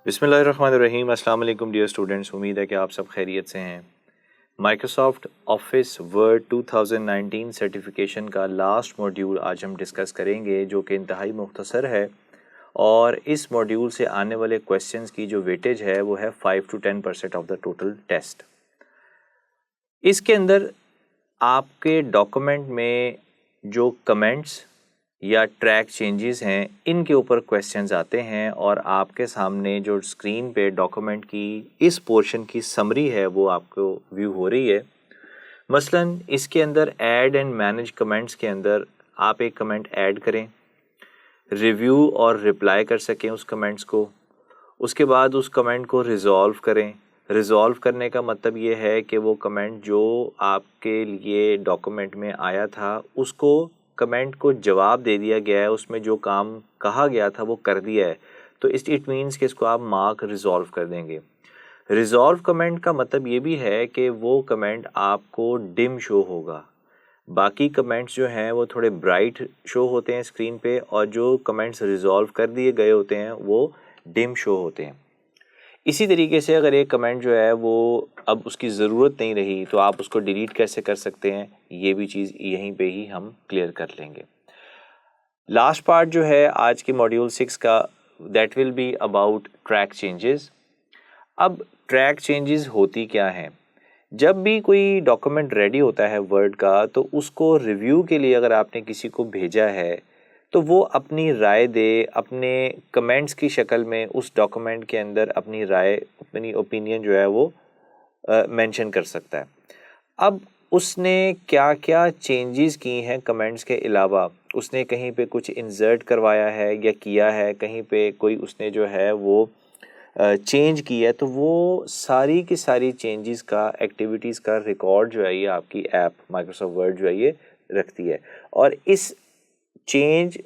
बिस्मिल्लाहिर्रहमानिर्रहीम। अस्सलाम वालेकुम डियर स्टूडेंट्स, उम्मीद है कि आप सब खैरियत से हैं। माइक्रोसॉफ्ट ऑफिस वर्ड 2019 सर्टिफिकेशन का लास्ट मॉड्यूल आज हम डिस्कस करेंगे, जो कि इंतहाई मुख्तसर है और इस मॉड्यूल से आने वाले क्वेश्चंस की जो वेटेज है वो है 5 to 10% off the total test. इसके अंदर आपके डॉक्यूमेंट में जो कमेंट्स या ट्रैक चेंजेस हैं इनके ऊपर क्वेश्चंस आते हैं और आपके सामने जो स्क्रीन पे डॉक्यूमेंट की इस पोर्शन की समरी है वो आपको व्यू हो रही है। मसलन इसके अंदर ऐड एंड मैनेज कमेंट्स के अंदर आप एक कमेंट ऐड करें, रिव्यू और रिप्लाई कर सकें उस कमेंट्स को। उसके बाद उस कमेंट को रिज़ॉल्व करें। रिज़ॉल्व करने का मतलब ये है कि वो कमेंट जो आपके लिए डॉक्यूमेंट में आया था उसको कमेंट को जवाब दे दिया गया है, उसमें जो काम कहा गया था वो कर दिया है, तो इट मीन्स कि इसको आप मार्क रिज़ॉल्व कर देंगे। रिज़ॉल्व कमेंट का मतलब ये भी है कि वो कमेंट आपको डिम शो होगा। बाकी कमेंट्स जो हैं वो थोड़े ब्राइट शो होते हैं स्क्रीन पे, और जो कमेंट्स रिज़ॉल्व कर दिए गए होते हैं वो डिम शो होते हैं। इसी तरीके से अगर एक कमेंट जो है वो अब उसकी ज़रूरत नहीं रही तो आप उसको डिलीट कैसे कर सकते हैं, ये भी चीज़ यहीं पे ही हम क्लियर कर लेंगे। लास्ट पार्ट जो है आज के मॉड्यूल 6 का, that will be about track changes. अब ट्रैक चेंजेस होती क्या हैं? जब भी कोई डॉक्यूमेंट रेडी होता है वर्ड का, तो उसको रिव्यू के लिए अगर आपने किसी को भेजा है तो वो अपनी राय दे, अपने कमेंट्स की शक्ल में उस डॉक्यूमेंट के अंदर अपनी राय, अपनी ओपिनियन जो है वो मेंशन कर सकता है। अब उसने क्या क्या चेंजेस की हैं कमेंट्स के अलावा, उसने कहीं पे कुछ इंसर्ट करवाया है या किया है, कहीं पे कोई उसने जो है वो चेंज किया है, तो वो सारी की सारी चेंजेस का, एक्टिविटीज़ का रिकॉर्ड जो है ये आपकी ऐप माइक्रोसॉफ्ट वर्ड जो है ये रखती है। और इस चेंज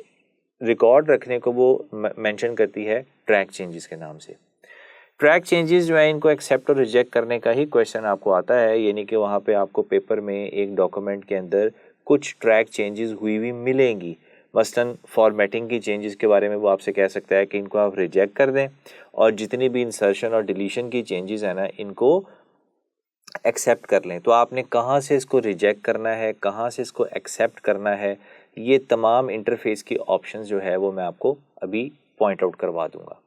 रिकॉर्ड रखने को वो मेंशन करती है ट्रैक चेंजेस के नाम से। ट्रैक चेंजेस जो है इनको एक्सेप्ट और रिजेक्ट करने का ही क्वेश्चन आपको आता है, यानी कि वहाँ पे आपको पेपर में एक डॉक्यूमेंट के अंदर कुछ ट्रैक चेंजेस हुई हुई मिलेंगी। मसलन फॉर्मेटिंग की चेंजेस के बारे में वो आपसे कह सकता है कि इनको आप रिजेक्ट कर दें, और जितनी भी इंसर्शन और डिलीशन की चेंजेस है ना इनको एक्सेप्ट कर लें। तो आपने कहाँ से इसको रिजेक्ट करना है, कहाँ से इसको एक्सेप्ट करना है, ये तमाम इंटरफेस की ऑप्शंस जो है वो मैं आपको अभी पॉइंट आउट करवा दूंगा।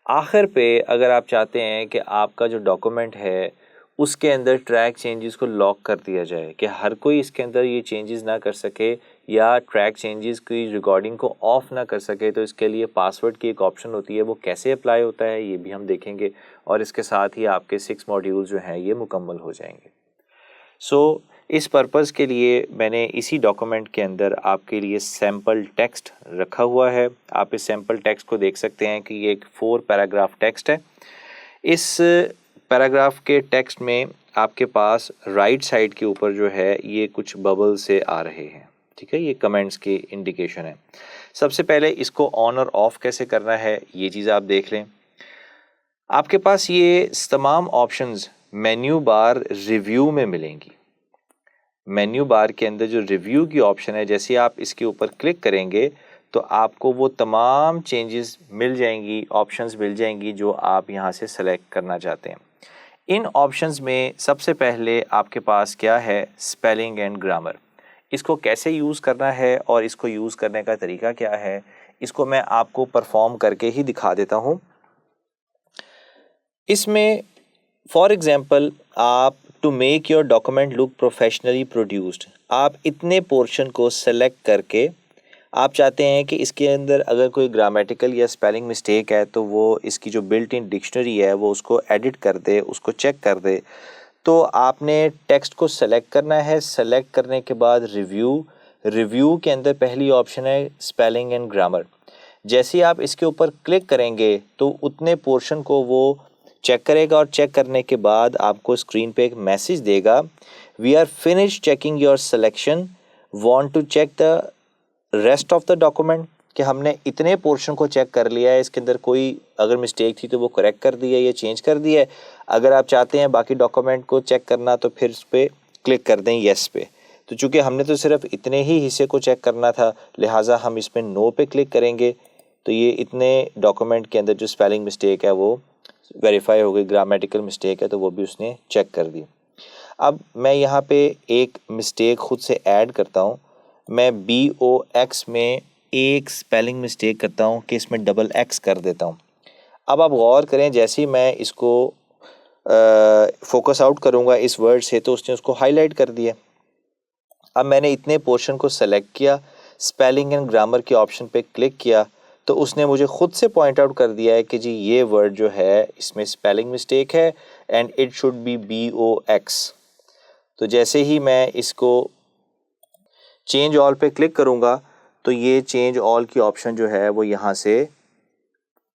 आखिर पे अगर आप चाहते हैं कि आपका जो डॉक्यूमेंट है उसके अंदर ट्रैक चेंजेस को लॉक कर दिया जाए, कि हर कोई इसके अंदर ये चेंजेस ना कर सके या ट्रैक चेंजेस की रिकॉर्डिंग को ऑफ ना कर सके, तो इसके लिए पासवर्ड की एक ऑप्शन होती है, वो कैसे अप्लाई होता है ये भी हम देखेंगे, और इसके साथ ही आपके 6 मॉड्यूल जो हैं ये मुकम्मल हो जाएंगे। सो इस पर्पज़ के लिए मैंने इसी डॉक्यूमेंट के अंदर आपके लिए सैम्पल टेक्स्ट रखा हुआ है। आप इस सैम्पल टेक्स्ट को देख सकते हैं कि ये एक 4 पैराग्राफ टेक्स्ट है। इस पैराग्राफ के टेक्स्ट में आपके पास राइट साइड के ऊपर जो है ये कुछ बबल से आ रहे हैं, ठीक है, ये कमेंट्स की इंडिकेशन है। सबसे पहले इसको ऑन और ऑफ कैसे करना है ये चीज़ आप देख लें। आपके पास ये तमाम ऑप्शंस मेन्यू बार रिव्यू में मिलेंगी। मेन्यू बार के अंदर जो रिव्यू की ऑप्शन है, जैसे आप इसके ऊपर क्लिक करेंगे तो आपको वो तमाम चेंजेस मिल जाएंगी, ऑप्शंस मिल जाएंगी जो आप यहाँ से सेलेक्ट करना चाहते हैं। इन ऑप्शंस में सबसे पहले आपके पास क्या है, स्पेलिंग एंड ग्रामर। इसको कैसे यूज़ करना है और इसको यूज़ करने का तरीका क्या है, इसको मैं आपको परफॉर्म करके ही दिखा देता हूँ। इसमें फॉर एग्जांपल आप to make your document look professionally produced, आप इतने पोर्शन को सेलेक्ट करके आप चाहते हैं कि इसके अंदर अगर कोई ग्रामेटिकल या स्पेलिंग मिस्टेक है तो वो इसकी जो बिल्ट इन डिक्शनरी है वो उसको एडिट कर दे, उसको चेक कर दे। तो आपने टेक्स्ट को सेलेक्ट करना है। सेलेक्ट करने के बाद रिव्यू के अंदर पहली ऑप्शन है स्पेलिंग एंड ग्रामर। जैसे ही आप इसके ऊपर क्लिक करेंगे तो उतने पोर्शन को वो चेक करेगा, और चेक करने के बाद आपको स्क्रीन पे एक मैसेज देगा, we are finish checking your selection, want to check the rest of the document, कि हमने इतने पोर्शन को चेक कर लिया है, इसके अंदर कोई अगर मिस्टेक थी तो वो करेक्ट कर दी है या चेंज कर दिया है। अगर आप चाहते हैं बाकी डॉक्यूमेंट को चेक करना तो फिर उस पर क्लिक कर दें येस पे। तो चूँकि हमने तो सिर्फ इतने ही हिस्से को चेक करना था, लिहाजा हम इसमें नो पे क्लिक करेंगे तो ये इतने डॉक्यूमेंट के अंदर जो स्पेलिंग मिस्टेक है वो वेरीफाई हो गई, ग्रामेटिकल मिस्टेक है तो वो भी उसने चेक कर दी। अब मैं यहाँ पे एक मिस्टेक खुद से ऐड करता हूँ, मैं BOX में एक स्पेलिंग मिस्टेक करता हूँ कि इसमें डबल X कर देता हूँ। अब आप गौर करें, जैसे ही मैं इसको फोकस आउट करूँगा इस वर्ड से तो उसने उसको हाईलाइट कर दिया। अब मैंने इतने पोर्शन को सेलेक्ट किया, स्पेलिंग एंड ग्रामर के ऑप्शन पे क्लिक किया तो उसने मुझे खुद से पॉइंट आउट कर दिया है कि जी ये वर्ड जो है इसमें स्पेलिंग मिस्टेक है and it should be BOX। तो जैसे ही मैं इसको चेंज ऑल पे क्लिक करूँगा तो ये चेंज ऑल की ऑप्शन जो है वो यहाँ से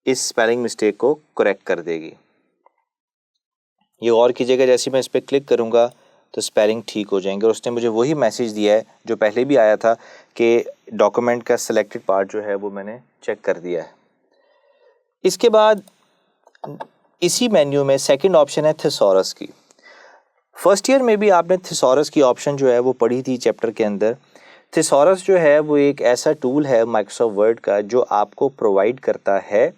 इस स्पेलिंग मिस्टेक को करेक्ट कर देगी। ये और कीजिएगा, जैसे मैं इस पर क्लिक करूँगा तो स्पेलिंग ठीक हो जाएंगे। और उसने मुझे वही मैसेज दिया है जो पहले भी आया था कि डॉक्यूमेंट का सिलेक्टेड पार्ट जो है वो मैंने चेक कर दिया है। इसके बाद इसी मेन्यू में सेकंड ऑप्शन है थिसॉरस की। फर्स्ट ईयर में भी आपने थिसॉरस की ऑप्शन जो है वो पढ़ी थी चैप्टर के अंदर। थिसॉरस जो है वो एक ऐसा टूल है माइक्रोसॉफ्ट वर्ड का जो आपको प्रोवाइड करता है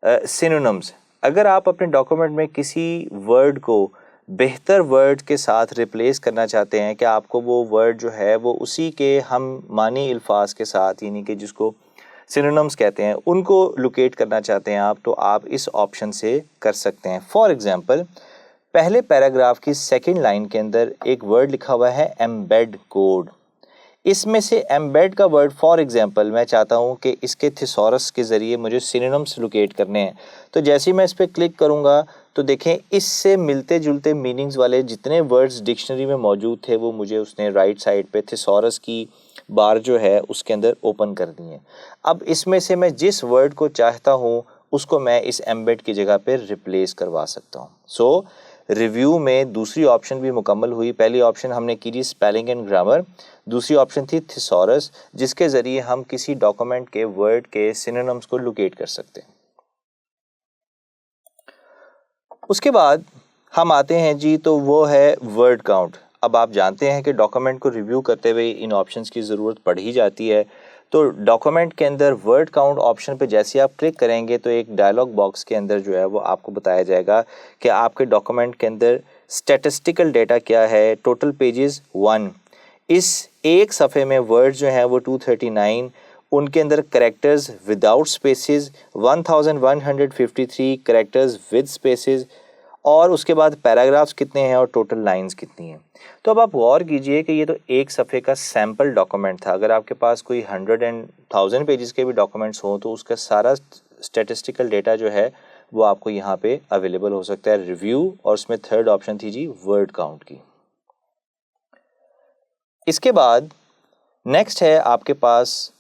सिनोनिम्स। अगर आप अपने डॉक्यूमेंट में किसी वर्ड को बेहतर वर्ड के साथ रिप्लेस करना चाहते हैं कि आपको वो वर्ड जो है वो उसी के हम मानी अल्फाज के साथ, यानी कि जिसको सिनोनिम्स कहते हैं, उनको लोकेट करना चाहते हैं आप, तो आप इस ऑप्शन से कर सकते हैं। फॉर एग्जांपल, पहले पैराग्राफ की सेकंड लाइन के अंदर एक वर्ड लिखा हुआ है एम्बेड कोड। इसमें से एम्बेड का वर्ड फॉर एग्जांपल मैं चाहता हूं कि इसके थिसॉरस के ज़रिए मुझे सिनोनिम्स लोकेट करने हैं। तो जैसे ही मैं इस पर क्लिक करूंगा तो देखें इससे मिलते जुलते मीनिंग्स वाले जितने वर्ड्स डिक्शनरी में मौजूद थे वो मुझे उसने राइट साइड पे थिसॉरस की बार जो है उसके अंदर ओपन कर दी है। अब इसमें से मैं जिस वर्ड को चाहता हूँ उसको मैं इस एम्बेड की जगह पे रिप्लेस करवा सकता हूँ। सो रिव्यू में दूसरी ऑप्शन भी मुकम्मल हुई। पहली ऑप्शन हमने की थी स्पेलिंग एंड ग्रामर, दूसरी ऑप्शन थी थिसॉरस, जिसके ज़रिए हम किसी डॉक्यूमेंट के वर्ड के सिनोनिम्स को लोकेट कर सकते हैं। उसके बाद हम आते हैं जी, तो वो है वर्ड काउंट। अब आप जानते हैं कि डॉक्यूमेंट को रिव्यू करते हुए इन ऑप्शंस की ज़रूरत पड़ ही जाती है। तो डॉक्यूमेंट के अंदर वर्ड काउंट ऑप्शन पे जैसे आप क्लिक करेंगे तो एक डायलॉग बॉक्स के अंदर जो है वो आपको बताया जाएगा कि आपके डॉक्यूमेंट के अंदर स्टैटिस्टिकल डेटा क्या है। टोटल पेजेस 1, इस एक सफ़े में वर्ड जो हैं वो 239, उनके अंदर characters without spaces 1153 characters with spaces, और उसके बाद पैराग्राफ्स कितने हैं और टोटल लाइंस कितनी हैं। तो अब आप गौर कीजिए कि ये तो एक सफ़े का सैम्पल डॉक्यूमेंट था। अगर आपके पास कोई 100 एंड 1000 पेजेस के भी डॉक्यूमेंट्स हों तो उसका सारा स्टैटिस्टिकल डेटा जो है वो आपको यहाँ पे अवेलेबल हो सकता है। रिव्यू, और उसमें थर्ड ऑप्शन थी जी वर्ड काउंट की। इसके बाद नेक्स्ट है आपके पास,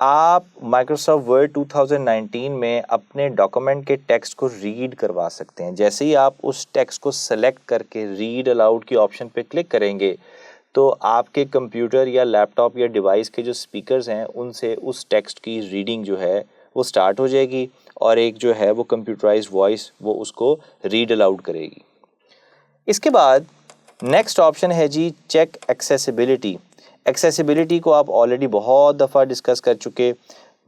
आप माइक्रोसॉफ्ट वर्ड 2019 में अपने डॉक्यूमेंट के टेक्स्ट को रीड करवा सकते हैं। जैसे ही आप उस टेक्स्ट को सेलेक्ट करके रीड अलाउड की ऑप्शन पे क्लिक करेंगे तो आपके कंप्यूटर या लैपटॉप या डिवाइस के जो स्पीकर्स हैं उनसे उस टेक्स्ट की रीडिंग जो है वो स्टार्ट हो जाएगी और एक जो है वो कंप्यूटराइज्ड वॉइस वो उसको रीड अलाउड करेगी। इसके बाद नेक्स्ट ऑप्शन है जी चेक एक्सेसिबिलिटी। एक्सेसिबिलिटी को आप ऑलरेडी बहुत दफ़ा डिस्कस कर चुके।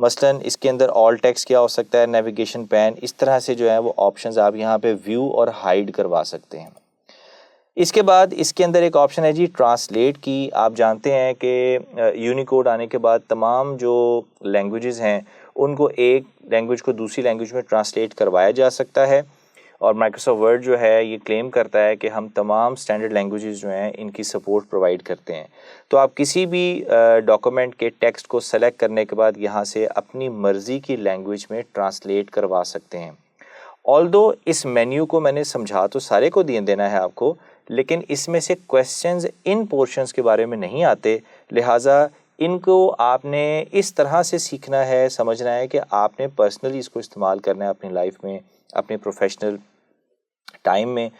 मसलन इसके अंदर ऑल टेक्स्ट क्या हो सकता है, नेविगेशन पैन, इस तरह से जो है वो ऑप्शंस आप यहाँ पे व्यू और हाइड करवा सकते हैं। इसके बाद इसके अंदर एक ऑप्शन है जी ट्रांसलेट की। आप जानते हैं कि यूनिकोड आने के बाद तमाम जो लैंग्वेजेस हैं उनको एक लैंग्वेज को दूसरी लैंग्वेज में ट्रांसलेट करवाया जा सकता है, और माइक्रोसॉफ्ट वर्ड जो है ये क्लेम करता है कि हम तमाम स्टैंडर्ड लैंग्वेजेस जो हैं इनकी सपोर्ट प्रोवाइड करते हैं। तो आप किसी भी डॉक्यूमेंट के टेक्स्ट को सेलेक्ट करने के बाद यहाँ से अपनी मर्ज़ी की लैंग्वेज में ट्रांसलेट करवा सकते हैं। ऑल्दो इस मेन्यू को मैंने समझा तो सारे को देना है आपको, लेकिन इसमें से क्वेश्चंस इन पोर्शंस के बारे में नहीं आते, लिहाजा इनको आपने इस तरह से सीखना है, समझना है कि आपने पर्सनली इसको इस्तेमाल करना है अपनी लाइफ में, अपने प्रोफेशनल टाइम में।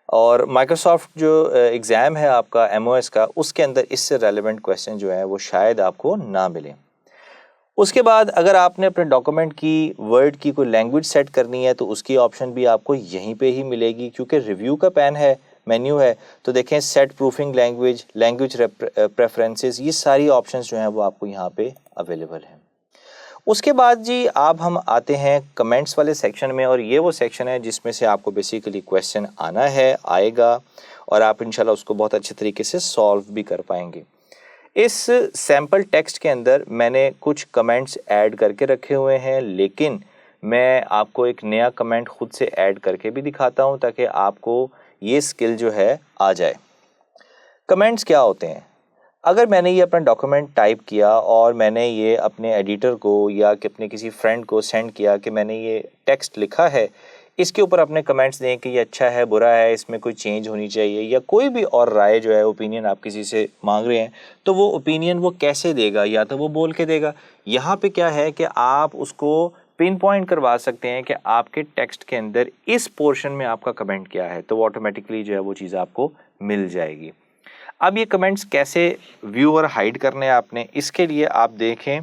और माइक्रोसॉफ्ट जो एग्ज़ाम है आपका MOS का, उसके अंदर इससे रेलेवेंट क्वेश्चन जो है वो शायद आपको ना मिले। उसके बाद अगर आपने अपने डॉक्यूमेंट की वर्ड की कोई लैंग्वेज सेट करनी है तो उसकी ऑप्शन भी आपको यहीं पे ही मिलेगी, क्योंकि रिव्यू का पैन है, मेन्यू है। तो देखें set proofing language, language preferences, ये सारी ऑप्शंस जो हैं वो आपको यहाँ पे अवेलेबल हैं। उसके बाद जी अब हम आते हैं कमेंट्स वाले सेक्शन में, और ये वो सेक्शन है जिसमें से आपको बेसिकली क्वेश्चन आना है, आएगा, और आप इंशाल्लाह उसको बहुत अच्छे तरीके से सॉल्व भी कर पाएंगे। इस सैम्पल टेक्स्ट के अंदर मैंने कुछ कमेंट्स ऐड करके रखे हुए हैं, लेकिन मैं आपको एक नया कमेंट खुद से ऐड करके भी दिखाता हूं ताकि आपको ये स्किल जो है आ जाए। कमेंट्स क्या होते हैं? अगर मैंने ये अपना डॉक्यूमेंट टाइप किया और मैंने ये अपने एडिटर को या कि अपने किसी फ्रेंड को सेंड किया कि मैंने ये टेक्स्ट लिखा है, इसके ऊपर अपने कमेंट्स दें कि ये अच्छा है, बुरा है, इसमें कोई चेंज होनी चाहिए, या कोई भी और राय जो है, ओपिनियन आप किसी से मांग रहे हैं, तो वो ओपिनियन वो कैसे देगा? या तो वो बोल के देगा। यहाँ पे क्या है कि आप उसको पिन पॉइंट करवा सकते हैं कि आपके टेक्स्ट के अंदर इस पोर्शन में आपका कमेंट क्या है, तो वो ऑटोमेटिकली जो है वो चीज़ आपको मिल जाएगी। अब ये कमेंट्स कैसे व्यू और हाइड करने हैं आपने, इसके लिए आप देखें,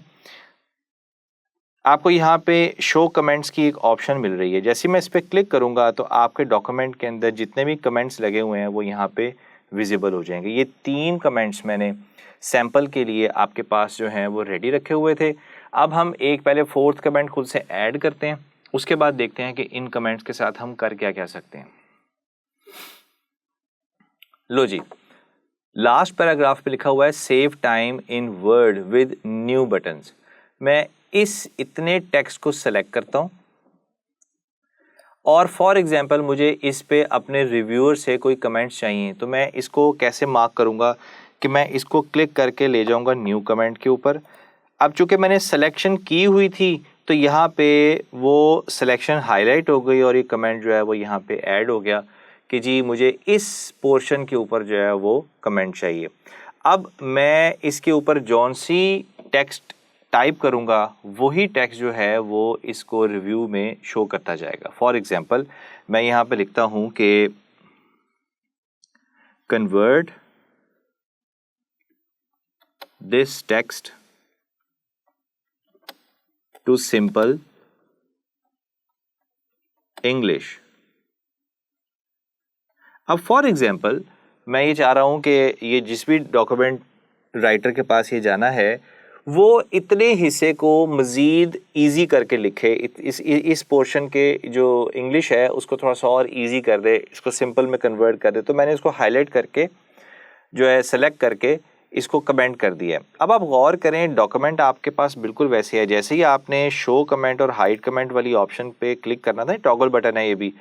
आपको यहाँ पे शो कमेंट्स की एक ऑप्शन मिल रही है। जैसे मैं इस पर क्लिक करूँगा तो आपके डॉक्यूमेंट के अंदर जितने भी कमेंट्स लगे हुए हैं वो यहाँ पे विजिबल हो जाएंगे। ये 3 कमेंट्स मैंने सैंपल के लिए आपके पास जो हैं वो रेडी रखे हुए थे। अब हम एक पहले 4th कमेंट खुद से ऐड करते हैं, उसके बाद देखते हैं कि इन कमेंट्स के साथ हम कर क्या सकते हैं। लो जी, लास्ट पैराग्राफ पे लिखा हुआ है save time in word with new buttons. मैं इस इतने टेक्स्ट को सेलेक्ट करता हूं और फॉर एग्जांपल मुझे इस पे अपने रिव्यूअर से कोई कमेंट्स चाहिए, तो मैं इसको कैसे मार्क करूंगा कि मैं इसको क्लिक करके ले जाऊंगा न्यू कमेंट के ऊपर। अब चूंकि मैंने सिलेक्शन की हुई थी तो यहाँ पे वो सिलेक्शन हाईलाइट हो गई और ये कमेंट जो है वो यहाँ पे ऐड हो गया कि जी मुझे इस पोर्शन के ऊपर जो है वो कमेंट चाहिए। अब मैं इसके ऊपर जौन सी टेक्स्ट टाइप करूँगा वही टेक्स्ट जो है वो इसको रिव्यू में शो करता जाएगा। फॉर एग्जांपल मैं यहाँ पे लिखता हूँ कि convert this text to simple English. अब फॉर एग्जांपल मैं ये चाह रहा हूँ कि ये जिस भी डॉक्यूमेंट राइटर के पास ये जाना है वो इतने हिस्से को मज़ीद इजी करके लिखे, इस पोर्शन के जो इंग्लिश है उसको थोड़ा सा और इजी कर दे, इसको सिंपल में कन्वर्ट कर दे। तो मैंने इसको हाईलाइट करके जो है सेलेक्ट करके इसको कमेंट कर दिया। अब आप गौर करें, डॉक्यूमेंट आपके पास बिल्कुल वैसे है जैसे ही आपने शो कमेंट और हाइड कमेंट वाली ऑप्शन पे क्लिक करना था, टॉगल बटन है ये भी।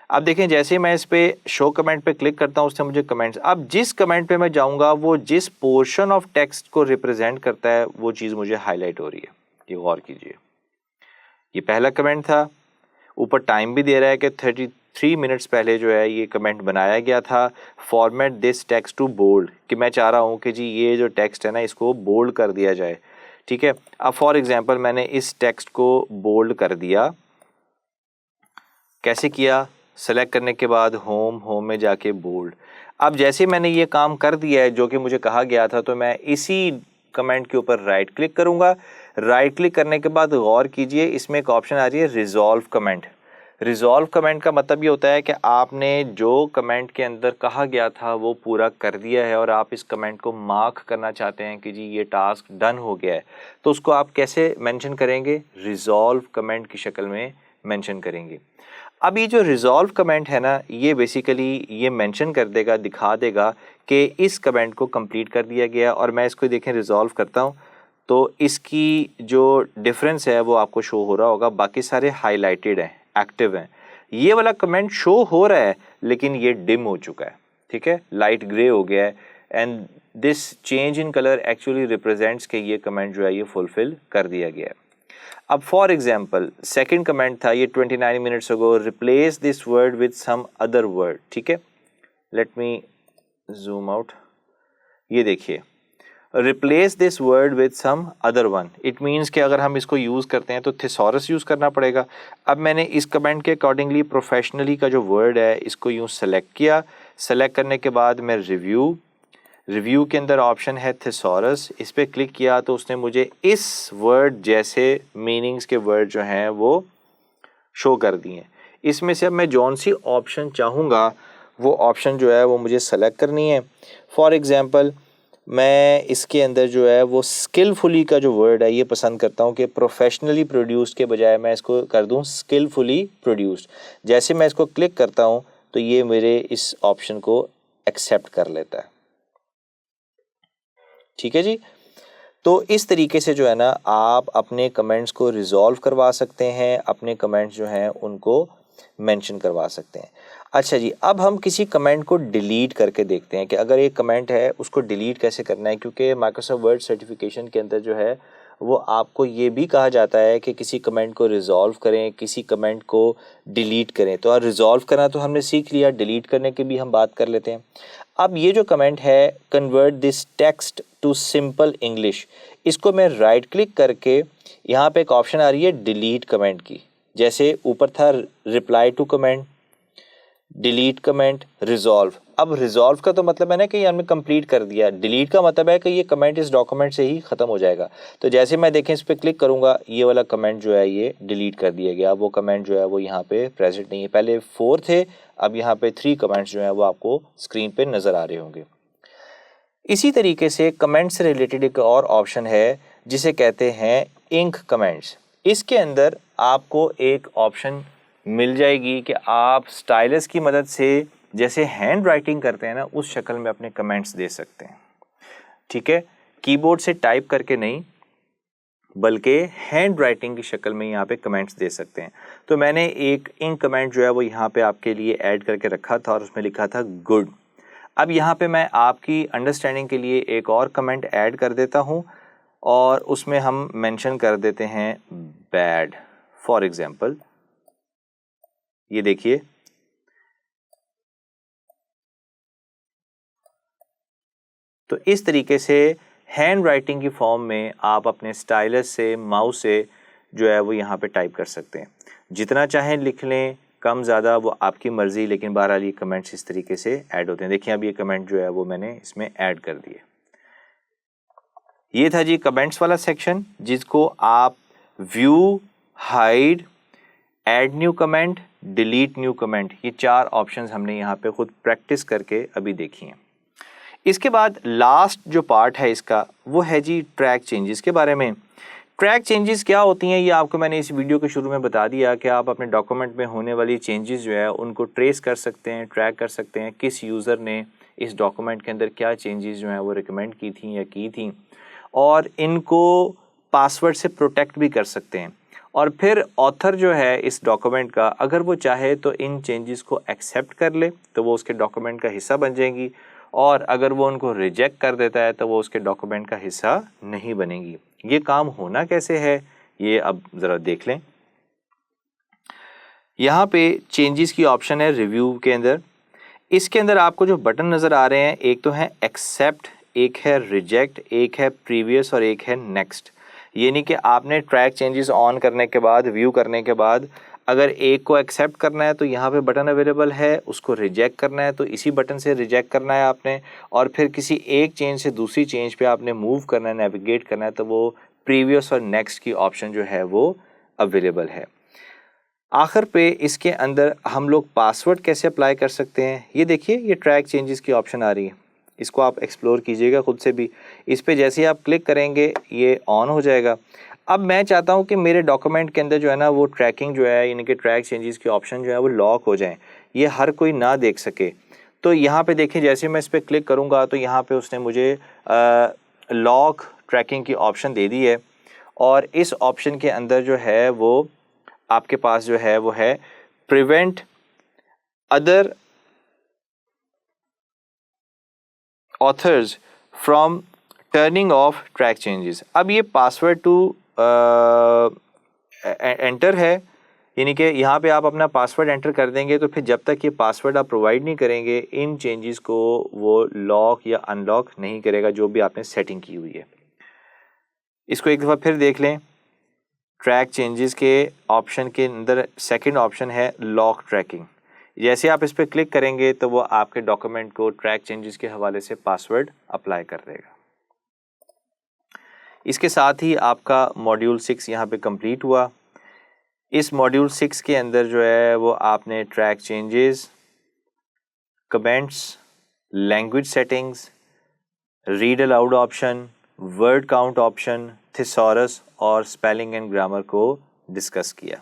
अब देखें जैसे मैं इस पे शो कमेंट पे क्लिक करता हूँ उससे मुझे कमेंट्स, अब जिस कमेंट पे मैं जाऊँगा वो जिस पोर्शन ऑफ टेक्स्ट को रिप्रेजेंट करता है वो चीज़ मुझे हाईलाइट हो रही है। ये गौर कीजिए, ये पहला कमेंट था, ऊपर टाइम भी दे रहा है कि 33 मिनट्स पहले जो है ये कमेंट बनाया गया था। Format this text to bold, कि मैं चाह रहा हूँ कि जी ये जो टेक्स्ट है ना इसको बोल्ड कर दिया जाए, ठीक है। अब फॉर एग्जांपल मैंने इस टेक्स्ट को बोल्ड कर दिया, कैसे किया? सेलेक्ट करने के बाद होम में जाके बोल्ड। अब जैसे मैंने ये काम कर दिया है जो कि मुझे कहा गया था, तो मैं इसी कमेंट के ऊपर राइट क्लिक करूंगा। राइट क्लिक करने के बाद गौर कीजिए इसमें एक ऑप्शन आ रही है रिजॉल्व कमेंट। रिजॉल्व कमेंट का मतलब ये होता है कि आपने जो कमेंट के अंदर कहा गया था वो पूरा कर दिया है और आप इस कमेंट को मार्क करना चाहते हैं कि जी ये टास्क डन हो गया है। तो उसको आप कैसे मेंशन करेंगे? रिजॉल्व कमेंट की शक्ल में मेंशन करेंगे। अब ये जो रिजॉल्व कमेंट है ना, ये बेसिकली ये मेंशन कर देगा, दिखा देगा कि इस कमेंट को कंप्लीट कर दिया गया। और मैं इसको देखें रिजॉल्व करता हूँ तो इसकी जो डिफरेंस है वो आपको शो हो रहा होगा, बाकी सारे हाईलाइटेड हैं, एक्टिव हैं। ये वाला कमेंट शो हो रहा है लेकिन ये डिम हो चुका है, ठीक है, लाइट ग्रे हो गया है। And this change in colour actually represents कि ये कमेंट जो है ये फुलफिल कर दिया गया है। अब फॉर एग्जाम्पल सेकेंड कमेंट था ये 29 minutes ago, replace this word with some other word, ठीक है। लेट मी जूम आउट, ये देखिए replace this word with some other one. It means कि अगर हम इसको यूज़ करते हैं तो थिसॉरस यूज़ करना पड़ेगा। अब मैंने इस कमेंट के अकॉर्डिंगली प्रोफेशनली का जो वर्ड है इसको यूँ सेलेक्ट किया। सेलेक्ट करने के बाद मैं रिव्यू के अंदर ऑप्शन है थिसॉरस, इस पर क्लिक किया तो उसने मुझे इस वर्ड जैसे मीनिंग्स के वर्ड जो हैं वो शो कर दिए। इसमें से अब मैं जौन सी ऑप्शन चाहूँगा वो ऑप्शन जो है वो मुझे सेलेक्ट करनी है। फॉर एग्जांपल मैं इसके अंदर जो है वो स्किलफुली का जो वर्ड है ये पसंद करता हूँ कि प्रोफेशनली प्रोड्यूस्ड के बजाय मैं इसको कर दूँ स्किलफुली प्रोड्यूस्ड। जैसे मैं इसको क्लिक करता हूँ तो ये मेरे इस ऑप्शन को एक्सेप्ट कर लेता है। ठीक है जी। तो इस तरीके से जो है ना आप अपने कमेंट्स को रिजॉल्व करवा सकते हैं, अपने कमेंट्स जो हैं उनको मेंशन करवा सकते हैं। अच्छा जी, अब हम किसी कमेंट को डिलीट करके देखते हैं कि अगर एक कमेंट है उसको डिलीट कैसे करना है, क्योंकि माइक्रोसॉफ्ट वर्ड सर्टिफिकेशन के अंदर जो है वो आपको ये भी कहा जाता है कि किसी कमेंट को रिजॉल्व करें, किसी कमेंट को डिलीट करें। तो रिजॉल्व करना तो हमने सीख लिया, डिलीट करने की भी हम बात कर लेते हैं। अब ये जो कमेंट है convert this text to simple English, इसको मैं राइट क्लिक करके यहाँ पे एक ऑप्शन आ रही है डिलीट कमेंट की, जैसे ऊपर था reply to comment, delete comment, resolve. अब रिजॉल्व का तो मतलब है ना कि ये हमने कंप्लीट कर दिया, डिलीट का मतलब है कि ये कमेंट इस डॉक्यूमेंट से ही ख़त्म हो जाएगा। तो जैसे मैं देखें इस पर क्लिक करूँगा ये वाला कमेंट जो है ये डिलीट कर दिया गया, वो कमेंट जो है वो यहाँ पे प्रेजेंट नहीं है। पहले 4 थे, अब यहाँ पे 3 कमेंट्स जो हैं वो आपको स्क्रीन पे नज़र आ रहे होंगे। इसी तरीके से कमेंट से रिलेटेड एक और ऑप्शन है जिसे कहते हैं इंक कमेंट्स। इसके अंदर आपको एक ऑप्शन मिल जाएगी कि आप स्टाइलस की मदद से जैसे हैंड राइटिंग करते हैं ना उस शक्ल में अपने कमेंट्स दे सकते हैं। ठीक है, कीबोर्ड से टाइप करके नहीं बल्कि हैंड राइटिंग की शक्ल में यहाँ पे कमेंट्स दे सकते हैं। तो मैंने एक इंक कमेंट जो है वो यहाँ पे आपके लिए ऐड करके रखा था और उसमें लिखा था गुड। अब यहाँ पे मैं आपकी अंडरस्टैंडिंग के लिए एक और कमेंट ऐड कर देता हूँ और उसमें हम मेंशन कर देते हैं बैड फॉर एग्जांपल। ये देखिए, तो इस तरीके से हैंड राइटिंग की फॉर्म में आप अपने स्टाइलस से माउस से जो है वो यहाँ पे टाइप कर सकते हैं। जितना चाहें लिख लें, कम ज़्यादा वो आपकी मर्ज़ी, लेकिन बहरहाल ये कमेंट्स इस तरीके से ऐड होते हैं। देखिए अब ये कमेंट जो है वो मैंने इसमें ऐड कर दिए। ये था जी कमेंट्स वाला सेक्शन जिसको आप view, hide, add new comment, delete new comment, ये 4 ऑप्शंस हमने यहाँ पे खुद प्रैक्टिस करके अभी देखी हैं। इसके बाद लास्ट जो पार्ट है इसका वो है जी ट्रैक चेंजेस के बारे में। ट्रैक चेंजेस क्या होती हैं ये आपको मैंने इस वीडियो के शुरू में बता दिया कि आप अपने डॉक्यूमेंट में होने वाली चेंजेस जो है उनको ट्रेस कर सकते हैं, ट्रैक कर सकते हैं, किस यूज़र ने इस डॉक्यूमेंट के अंदर क्या चेंजेस जो हैं वो रिकमेंड की थी या की थी, और इनको पासवर्ड से प्रोटेक्ट भी कर सकते हैं। और फिर ऑथर जो है इस डॉक्यूमेंट का अगर वो चाहे तो इन चेंजेस को एक्सेप्ट कर ले तो वो उसके डॉक्यूमेंट का हिस्सा बन जाएंगी, और अगर वो उनको रिजेक्ट कर देता है तो वो उसके डॉक्यूमेंट का हिस्सा नहीं बनेगी। ये काम होना कैसे है ये अब ज़रा देख लें। यहाँ पे चेंजेस की ऑप्शन है रिव्यू के अंदर। इसके अंदर आपको जो बटन नज़र आ रहे हैं एक तो है एक्सेप्ट, एक है रिजेक्ट, एक है प्रीवियस और एक है नेक्स्ट। यानी कि आपने ट्रैक चेंजेस ऑन करने के बाद, व्यू करने के बाद अगर एक को एक्सेप्ट करना है तो यहाँ पे बटन अवेलेबल है, उसको रिजेक्ट करना है तो इसी बटन से रिजेक्ट करना है आपने, और फिर किसी एक चेंज से दूसरी चेंज पे आपने मूव करना है, नेविगेट करना है तो वो प्रीवियस और नेक्स्ट की ऑप्शन जो है वो अवेलेबल है। आखिर पे इसके अंदर हम लोग पासवर्ड कैसे अप्लाई कर सकते हैं, ये देखिए ये ट्रैक चेंजेस की ऑप्शन आ रही है, इसको आप एक्सप्लोर कीजिएगा खुद से भी। इस पे जैसे ही आप क्लिक करेंगे ये ऑन हो जाएगा। अब मैं चाहता हूँ कि मेरे डॉक्यूमेंट के अंदर जो है ना वो ट्रैकिंग जो है यानी कि ट्रैक चेंजेस की ऑप्शन जो है वो लॉक हो जाएं, ये हर कोई ना देख सके। तो यहाँ पे देखिए जैसे मैं इस पर क्लिक करूँगा तो यहाँ पे उसने मुझे लॉक ट्रैकिंग की ऑप्शन दे दी है, और इस ऑप्शन के अंदर जो है वो आपके पास जो है वो है prevent other authors from turning of track changes. अब ये पासवर्ड टू एंटर है, यानी कि यहाँ पे आप अपना पासवर्ड एंटर कर देंगे तो फिर जब तक ये पासवर्ड आप प्रोवाइड नहीं करेंगे इन चेंजेस को वो लॉक या अनलॉक नहीं करेगा जो भी आपने सेटिंग की हुई है। इसको एक दफ़ा फिर देख लें। ट्रैक चेंजेस के ऑप्शन के अंदर सेकंड ऑप्शन है लॉक ट्रैकिंग। जैसे आप इस पर क्लिक करेंगे तो वो आपके डॉक्यूमेंट को ट्रैक चेंजेस के हवाले से पासवर्ड अप्लाई कर देगा। इसके साथ ही आपका मॉड्यूल 6 यहाँ पे कंप्लीट हुआ। इस मॉड्यूल 6 के अंदर जो है वो आपने track changes, comments, language settings, read aloud option, word count option, thesaurus और स्पेलिंग एंड ग्रामर को डिस्कस किया।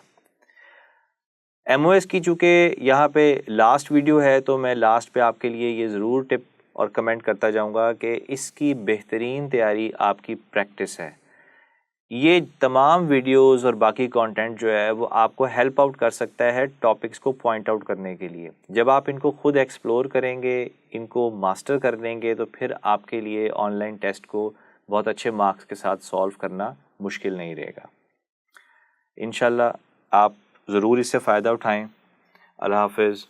MOS की चूँकि यहाँ पे लास्ट वीडियो है तो मैं लास्ट पे आपके लिए ये ज़रूर टिप और कमेंट करता जाऊँगा कि इसकी बेहतरीन तैयारी आपकी प्रैक्टिस है। ये तमाम वीडियोस और बाकी कंटेंट जो है वो आपको हेल्प आउट कर सकता है टॉपिक्स को पॉइंट आउट करने के लिए। जब आप इनको खुद एक्सप्लोर करेंगे, इनको मास्टर कर लेंगे, तो फिर आपके लिए ऑनलाइन टेस्ट को बहुत अच्छे मार्क्स के साथ सॉल्व करना मुश्किल नहीं रहेगा। इंशाल्लाह आप ज़रूर इससे फ़ायदा उठाएं। अल्लाह हाफ़िज़।